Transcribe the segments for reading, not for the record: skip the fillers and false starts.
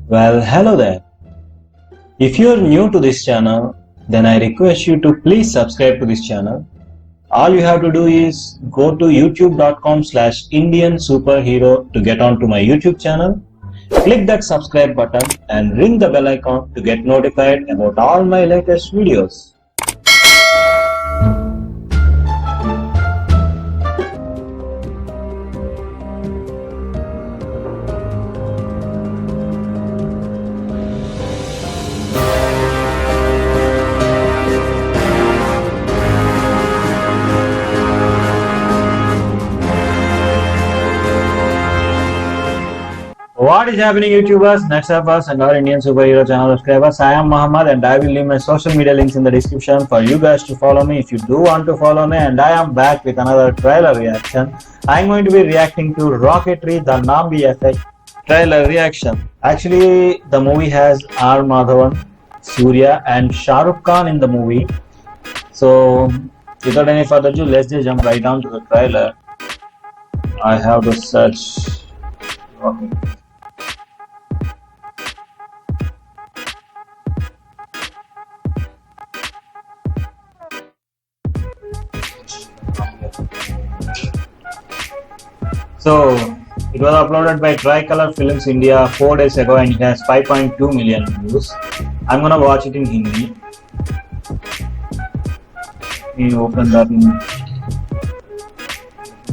Well, hello there. If you're new to this channel, then I request you to please subscribe to this channel. All you have to do is go to youtube.com/Indian Superhero to get onto my YouTube channel. Click that subscribe button and ring the bell icon to get notified about all my latest videos. What is happening, YouTubers, Nexters, and our Indian Superhero channel subscribers? I am Muhammad and I will leave my social media links in the description for you guys to follow me if you do want to follow me. And I am back with another trailer reaction. I am going to be reacting to Rocketry, the Nambi Effect trailer reaction. Actually, the movie has R. Madhavan, Surya, and Shah Rukh Khan in the movie. So, without any further ado, let's just jump right down to the trailer. I have to search Rocketry. So it was uploaded by Tricolor Films India 4 days ago and it has 5.2 million views. I'm gonna watch it in Hindi. Let me open that in.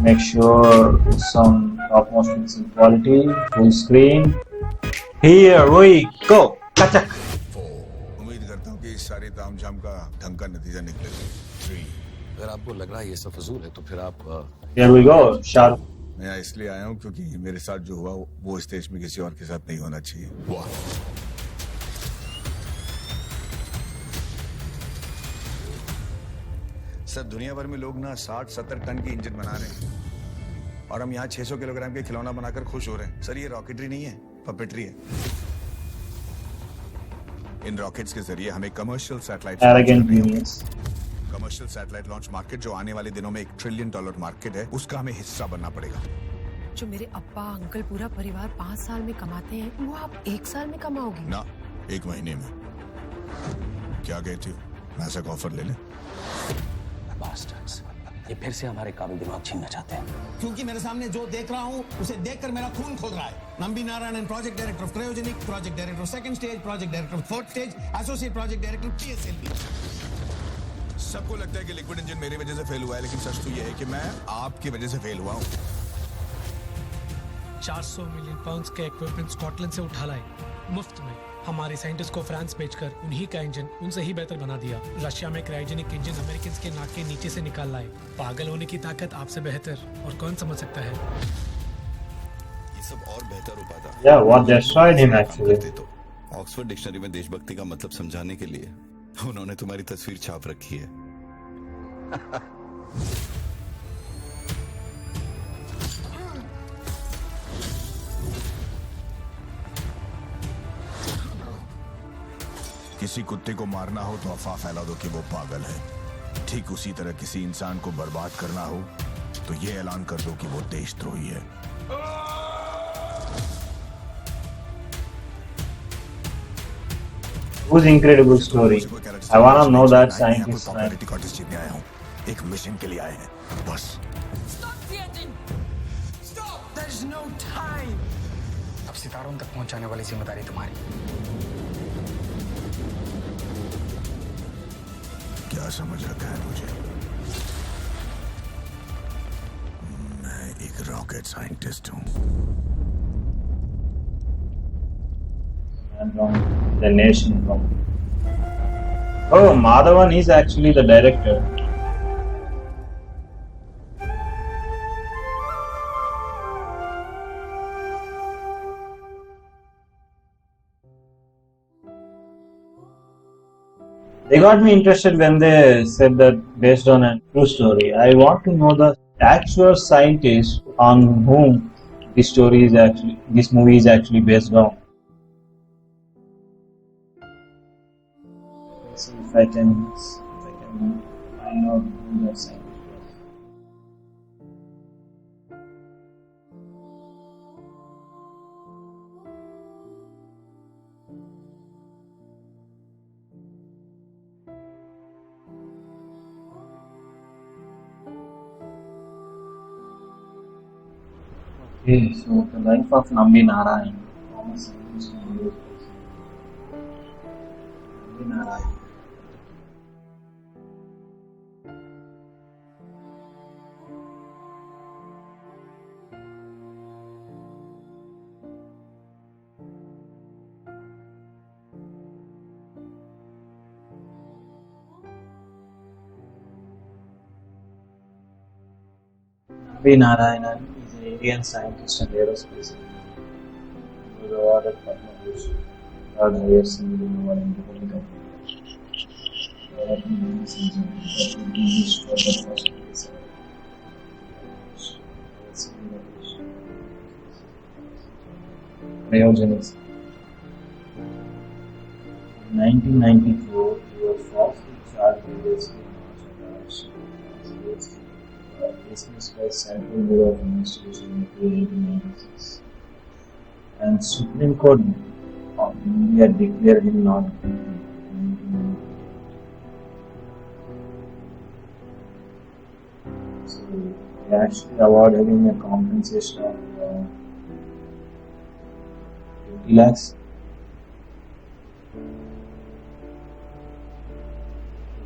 Make sure it's some topmost pixel quality, full screen. Here we go. Kachak. उम्मीद करता हूँ कि इस सारे तामझाम का ढंग का नतीजा निकलेगा। 3 अगर आपको लग रहा है ये सब फजूल है तो फिर आप Here we go. Sharp. मैं यहाँ इसलिए आया हूँ क्योंकि मेरे साथ जो हुआ वो इस देश में किसी और के साथ नहीं होना चाहिए। वाह, सर दुनिया भर में लोग ना 60-70 टन की इंजन बना रहे हैं और हम यहाँ 600 किलोग्राम के खिलौना बनाकर खुश हो रहे हैं। सर ये रॉकेटरी नहीं है, पपेटरी है। इन रॉकेट्स के जरिए हमें कमर्शियल सैटेलाइट लॉन्च मार्केट जो आने वाले दिनों में $1 ट्रिलियन मार्केट है, उसका हमें हिस्सा बनना पड़ेगा। जो मेरे अब्बा अंकल पूरा परिवार 5 साल में कमाते हैं वो आप 1 साल में कमाओगे ना 1 महीने में। क्या कहती हो, नासा का ऑफर ले ले? बास्टर्ड्स, ये फिर से हमारे काबिल दिमाग छीनना चाहते हैं। क्योंकि मेरे सामने जो देख रहा हूँ उसे देखकर मेरा खून खोल रहा है। Nambi Narayanan, project director of cryogenic, project director of second stage, project director of fourth stage, associate project director PSLV. सबको लगता है कि लिक्विड इंजन मेरी वजह से फेल हुआ है, लेकिन सच तो ये है कि मैं आपकी वजह से फेल हुआ हूँ। 400 मिलियन पाउंड्स के इक्विपमेंट स्कॉटलैंड से उठा लाए मुफ्त में। हमारे साइंटिस्ट को फ्रांस भेजकर उन्हीं का इंजन उनसे ही बेहतर बना दिया। रशिया में क्रायोजेनिक इंजन अमेरिकन के नाक के नीचे से निकाल लाए। पागल होने की ताकत आपसे बेहतर और कौन समझ सकता है? ये सब और बेहतर हो पाता। Yeah, what destroyed him actually. तो ऑक्सफोर्ड डिक्शनरी में देशभक्ति का मतलब समझाने के लिए उन्होंने तुम्हारी तस्वीर छाप रखी है। किसी कुत्ते को मारना हो तो अफवाह फैला दो कि वो पागल है। ठीक उसी तरह किसी इंसान को बर्बाद करना हो तो ये ऐलान कर दो कि वो देशद्रोही है। Whose incredible story. I wanna know that scientist. Popularity contest जीतने आया हूँ, एक मिशन के लिए आए हैं बस। अब सितारों तक पहुंचाने वाली जिम्मेदारी तुम्हारी। क्या समझ रखा है मुझे? मैं एक रॉकेट साइंटिस्ट हूँ। The nation from. Oh, Madhavan is actually the director. They got me interested when they said that based on a true story. I want to know the actual scientist on whom this movie is actually based on. Let's see if I can find out who that scientist was. Okay, so the life of Nambi Narayan. Thomas scientist and Nambi Narayan. Nambi Narayanan is an Indian scientist and aerospace engineer. He was awarded Padma Bhushan, third highest civilian award in Republic of India. Developing medicines and that would be used for the first place. Cryogenics. In 1994, he was falsely charged with espionage and dismissed by Central Bureau of Investigation in 1896, and Supreme Court of India declared him not guilty in 1998. So they actually awarded him a compensation of 50 lakhs.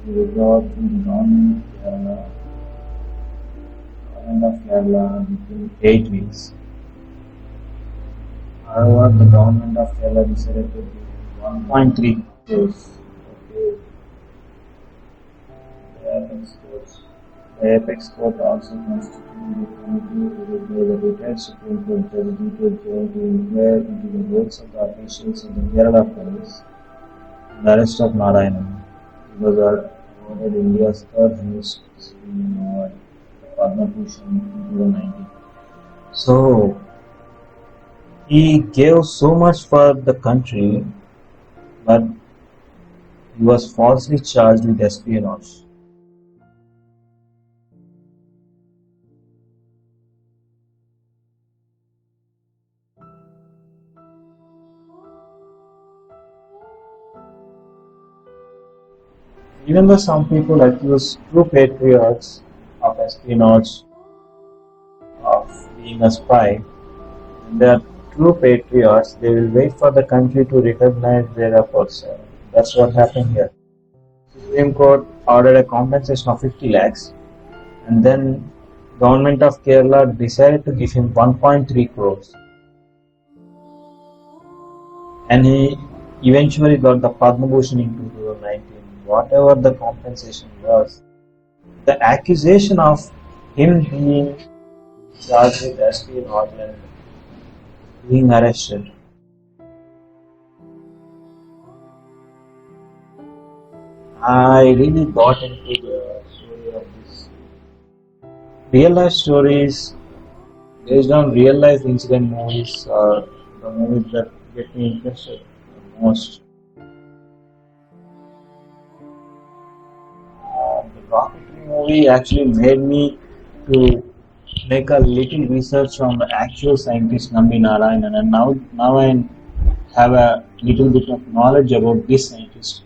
He withdrew from the government of Kerala within 8 weeks. However, the government of Kerala decided to give 1.3 crores. Okay. The Apex Court also constituted a committee headed by the retired Supreme Court Judge D.K. Jain to inquire into the roles of the officials of the Kerala police and the arrest of Narayanan. He was awarded India's third highest civilian award, the Padma Bhushan in 2019. So, he gave so much for the country, but he was falsely charged with espionage. Even though some people accuse true patriots of espionage, of being a spy, when they are true patriots, they will wait for the country to recognize their efforts. That's what happened here. Supreme Court ordered a compensation of 50 lakhs, and then government of Kerala decided to give him 1.3 crores. And he eventually got the Padma Bhushan in 2019. Whatever the compensation was, the accusation of him being charged with espionage and being arrested. I really got into the story of this. Real life stories based on real life incident movies are the movies that get me interested the most. The Rocketry movie actually made me to make a little research on the actual scientist Nambi Narayanan, and now I have a little bit of knowledge about this scientist.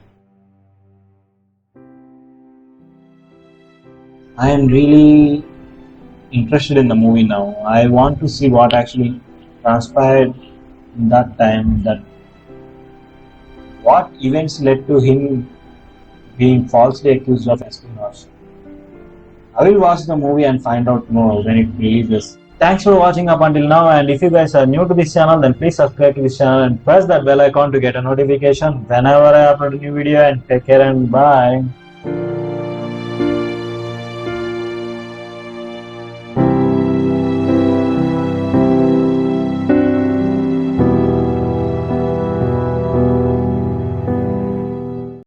I am really interested in the movie now. I want to see what actually transpired in that time, that what events led to him being falsely accused of espionage. I will watch the movie and find out more when it releases. Thanks for watching up until now, and if you guys are new to this channel, then please subscribe to this channel and press that bell icon to get a notification whenever I upload a new video, and take care and bye.